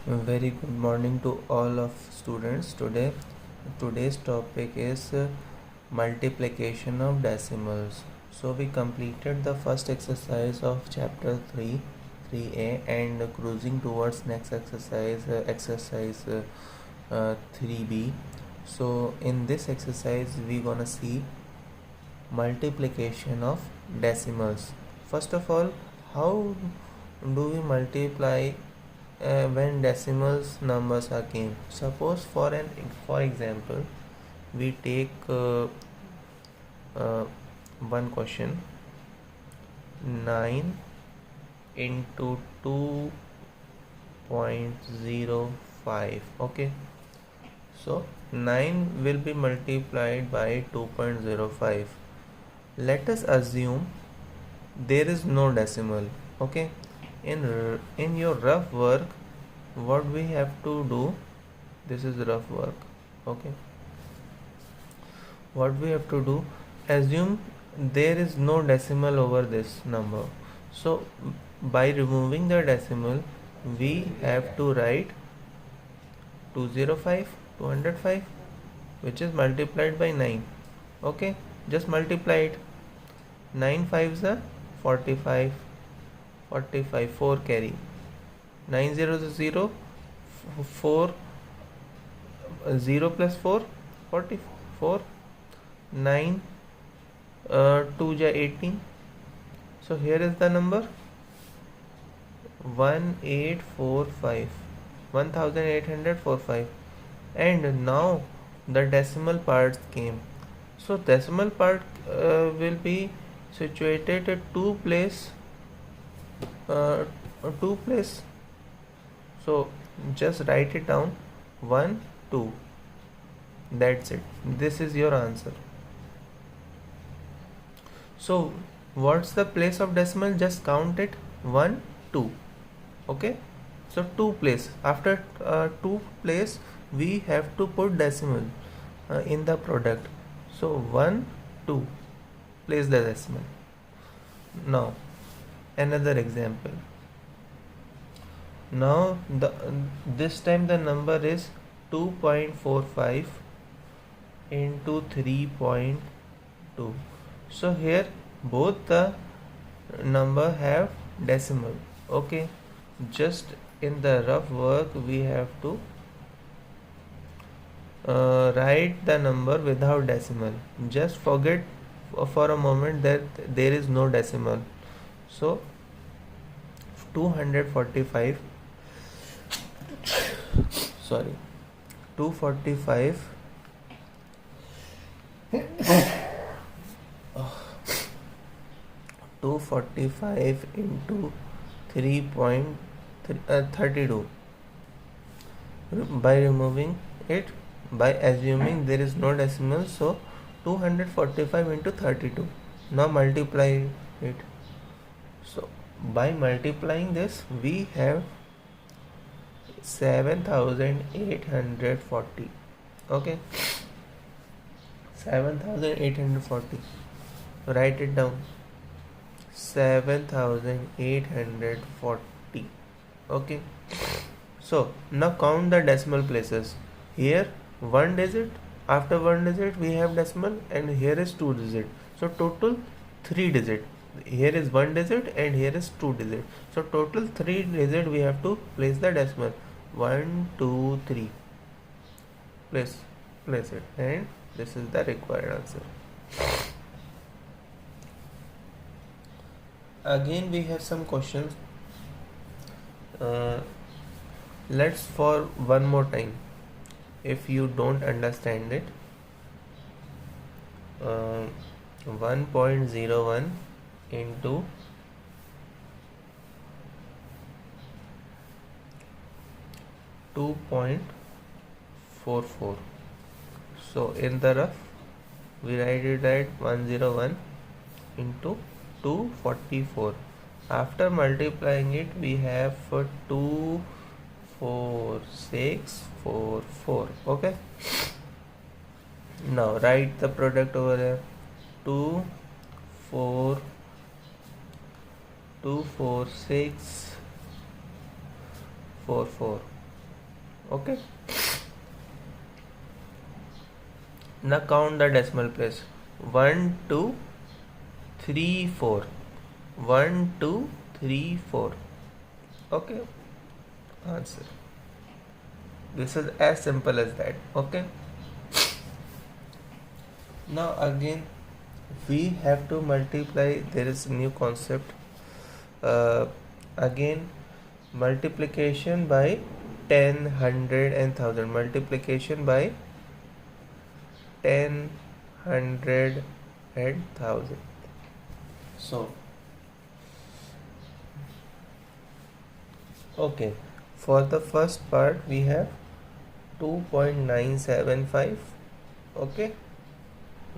Very good morning to all of students. Today's topic is multiplication of decimals. So we completed the first exercise of chapter 3 3a and cruising towards next exercise, exercise 3b. So in this exercise we gonna see multiplication of decimals. First of all, how do we multiply when decimals numbers are came? Suppose for example we take uh, one question, 9 into 2.05. Okay, so 9 will be multiplied by 2.05. Let us assume there is no decimal. Okay, in your rough work, what we have to do, this is rough work. Okay, what we have to do, assume there is no decimal over this number. So by removing the decimal, we have to write 205 205, which is multiplied by 9. Okay, just multiply it. 9 5s are 45, 45, 4 carry, 9 0 is 0, 4 0 plus 4 44, 9 2 ja 18. So here is the number 1845, 1845. And now the decimal parts came. So decimal part will be situated at uh, two place. So just write it down, 1 2. That's it. This is your answer. So what's the place of decimal? Just count it, 1 2. Okay, so 2 place. After 2 place we have to put decimal in the product. So 1 2, place the decimal. Now another example. Now this time the number is 2.45 into 3.2. So here both the number have decimal. Okay, just in the rough work we have to write the number without decimal. Just forget for a moment that there is no decimal. So 245, sorry, 245 245 into 3.32. By removing it, by assuming there is no decimal, so 245 into 32. Now multiply it. So by multiplying this we have 7840. Okay, 7840. Write it down, 7840. Okay, so now count the decimal places. Here one digit, after one digit we have decimal, and here is two digit. So total 3 digit. Here is one digit and here is two digit. So total 3 digit we have to place the decimal. 1 2 3. Place it, and this is the required answer. Again we have some questions. Let's for one more time, if you don't understand it. 1.01 into 2.44. So in the rough we write it at 101 into 244. After multiplying it we have 24644. Okay, now write the product over there. 2 4 2 4 6 4 4. Okay, now count the decimal place. 1 2 3 4. 1 2 3 4. Okay, answer. This is as simple as that. Okay, now again we have to multiply. There is new concept. Again, multiplication by 10, 100 and 1000. Multiplication by 10, 100 and 1000. So okay, for the first part we have 2.975, okay,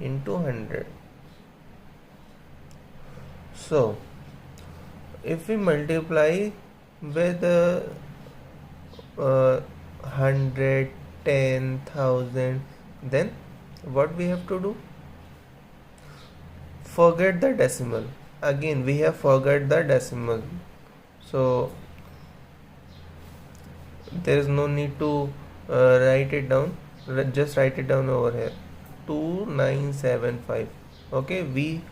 into 100. So if we multiply with 100, 10,000, then what we have to do? Forget the decimal. Again we have forgot the decimal, so there is no need to write it down. Just write it down over here, 2975. Okay, we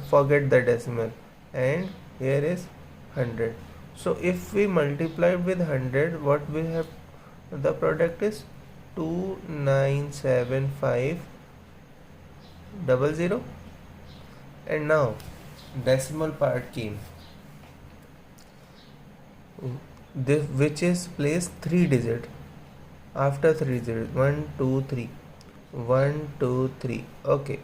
forget the decimal, and here is 100. So if we multiply with 100, what we have, the product is 297500. And now decimal part came, this which is placed 3 digit after 3 digit, 1 2 3, 1 2 3. Okay,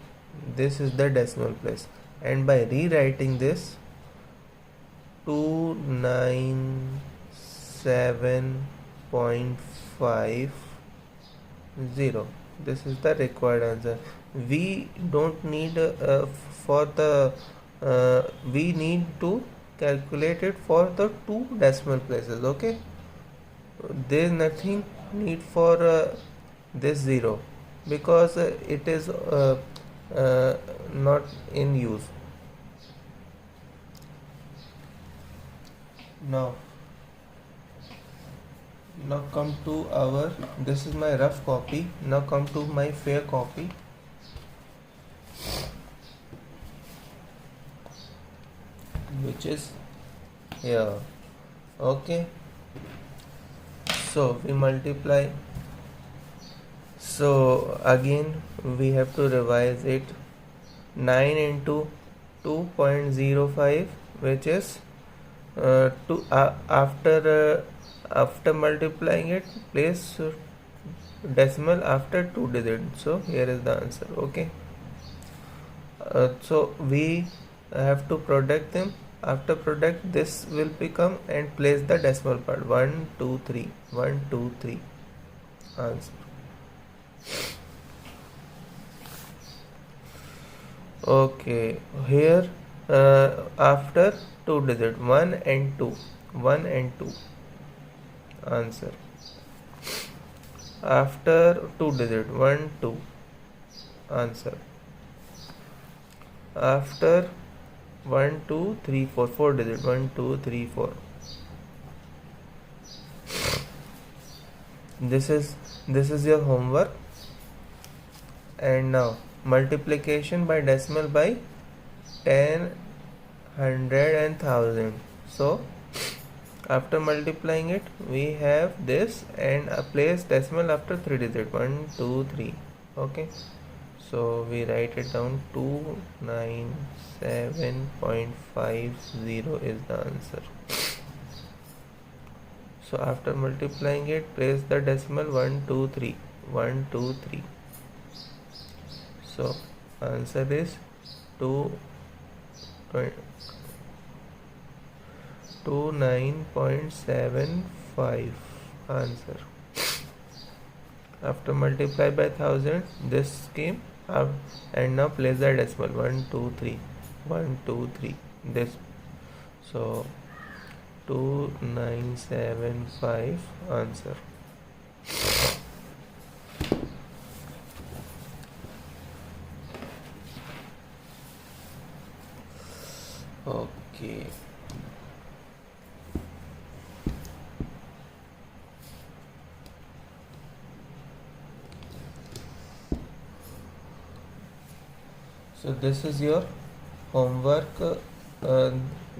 this is the decimal place, and by rewriting this 297.50, this is the required answer. We don't need for the we need to calculate it for the 2 decimal places. Okay, there is nothing need for this 0, because it is not in use. Now come to our, this is my rough copy. Now come to my fair copy. Which is here. Okay, so we multiply. So again we have to revise it. 9 into 2.05, which is after multiplying it, place decimal after 2 digits. So here is the answer. Okay, so we have to product them. After product, this will become, and place the decimal part, 1 2 3, 1 2 3. Answer. Okay, here after 2 digit, 1 and 2, 1 and 2. Answer. After 2 digit, 1 2. Answer. After 1 2 3 4, 4 digit, 1 2 3 4. This is your homework. And now multiplication by decimal by 10, 100 and 1000. So after multiplying it, we have this, and a place decimal after 3 digit, 1 2 3. Okay, so we write it down, 297.50 is the answer. So after multiplying it, place the decimal 1 2 3, 1 2 3. So answer is 29.75. Answer. After multiply by 1000, this came up, and now place the decimal, 1 2 3, 1 2 3. This, so 2975 answer. Okay. So this is your homework,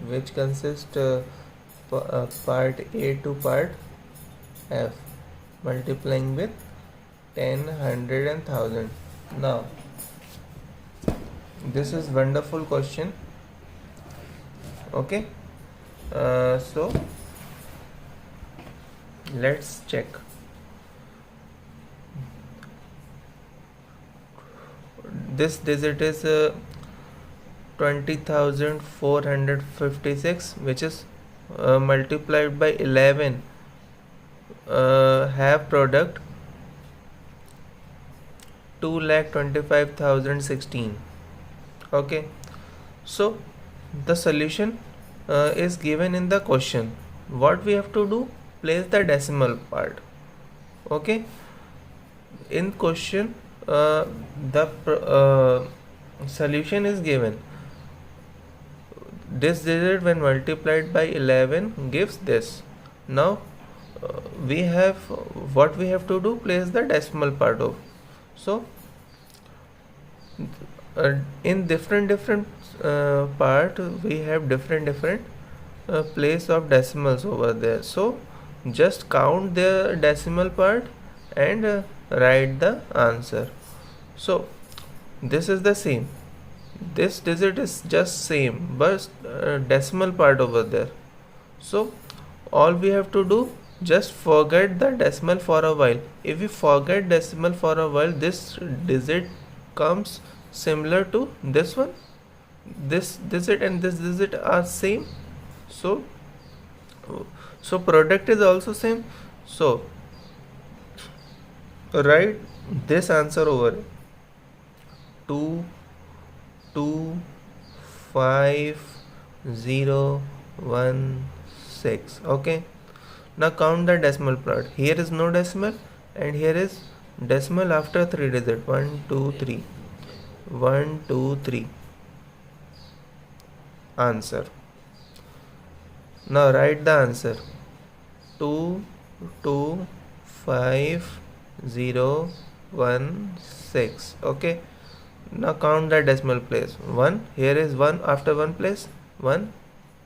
which consists part A to part F, multiplying with 10, 100 and 1000. Now this is wonderful question. Okay, so let's check. This digit is 20,456, which is multiplied by 11, have product 2,25,016. Okay, so the solution is given in the question. What we have to do? Place the decimal part. Okay, in question the solution is given. This digit when multiplied by 11 gives this. Now we have what we have to do, place the decimal part of. So in different part we have different place of decimals over there. So just count the decimal part and write the answer. So this is the same, this digit is just same, but decimal part over there. So all we have to do, just forget the decimal for a while. If we forget decimal for a while, this digit comes similar to this one. This digit and this digit are same, so product is also same. So write this answer over: 2 2 5 0 1 6. Okay, now count the decimal part. Here is no decimal and here is decimal after 3 digit. 1 2 3 1 2 3. Answer. Now write the answer: 2 2 5 0 1 6. Okay, now count the decimal place. 1, here is 1 after 1 place. 1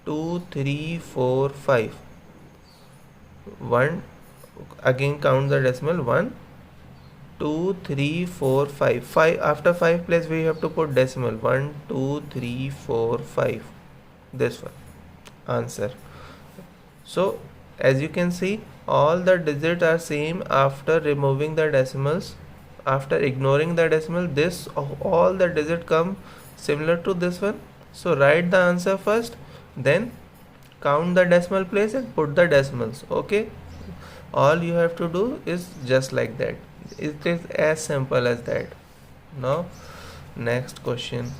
2 3 4 5. 1, again count the decimal. 1 2 3 4 5. 5 after 5 place we have to put decimal. 1 2 3 4 5. This one. Answer. So as you can see, all the digits are same after removing the decimals. After ignoring the decimal, this all the digits come similar to this one. So write the answer first, then count the decimal place and put the decimals. Okay, all you have to do is just like that. It is as simple as that. Now next question.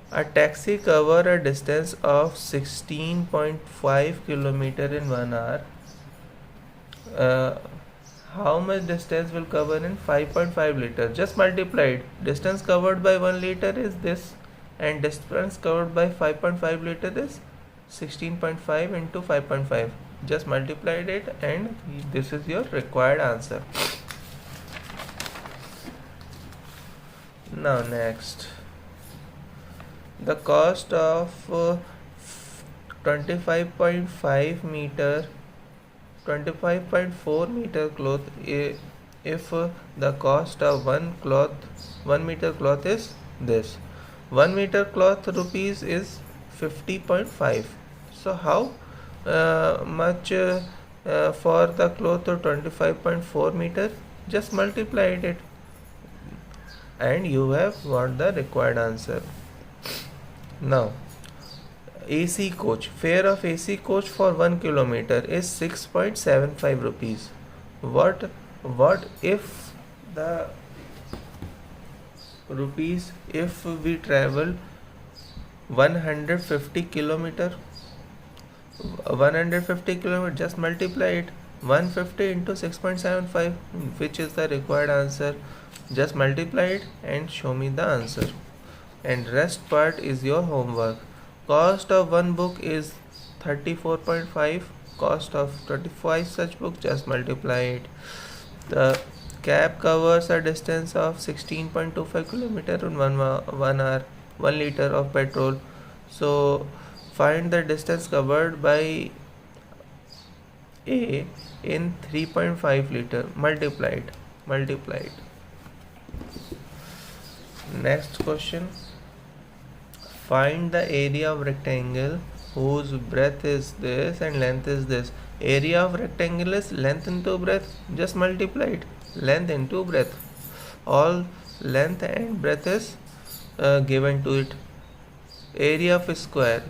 A taxi cover a distance of 16.5 kilometer in 1 hour. How much distance will cover in 5.5 liter? Just multiply it. Distance covered by 1 liter is this, and distance covered by 5.5 liter is 16.5 into 5.5. Just multiply it and this is your required answer. Now next, the cost of 25.4 meter cloth, if the cost of 1 meter cloth is this, 1 meter cloth rupees is 50.5. So how much for the cloth of 25.4 meter? Just multiply it and you have got the required answer. Now AC coach, fare of AC coach for 1 kilometer is 6.75 rupees. What if the rupees, if we travel 150 kilometer? 150 kilometer, just multiply it. 150 into 6.75, which is the required answer. Just multiply it and show me the answer, and rest part is your homework. Cost of one book is 34.5. Cost of 25 such book, just multiply it. The cab covers a distance of 16.25 kilometer in 1 hour, 1 liter of petrol. So find the distance covered by A in 3.5 liter multiplied. Next question. Find the area of rectangle whose breadth is this and length is this. Area of rectangle is length into breadth. Just multiply it. Length into breadth. All length and breadth is given to it. Area of a square,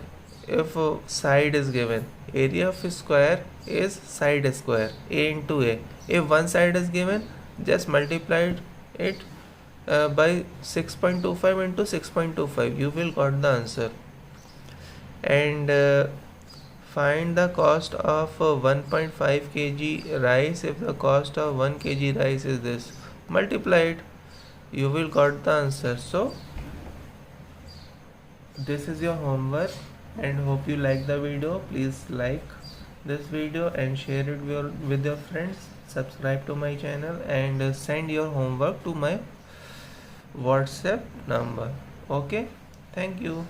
if side is given, area of a square is side square, a into a. If one side is given, just multiply it by 6.25 into 6.25, you will got the answer. And find the cost of 1.5 kg rice if the cost of 1 kg rice is this. Multiply it, you will got the answer. So this is your homework, and hope you like the video. Please like this video and share it with your friends. Subscribe to my channel and send your homework to my WhatsApp number. Okay, thank you.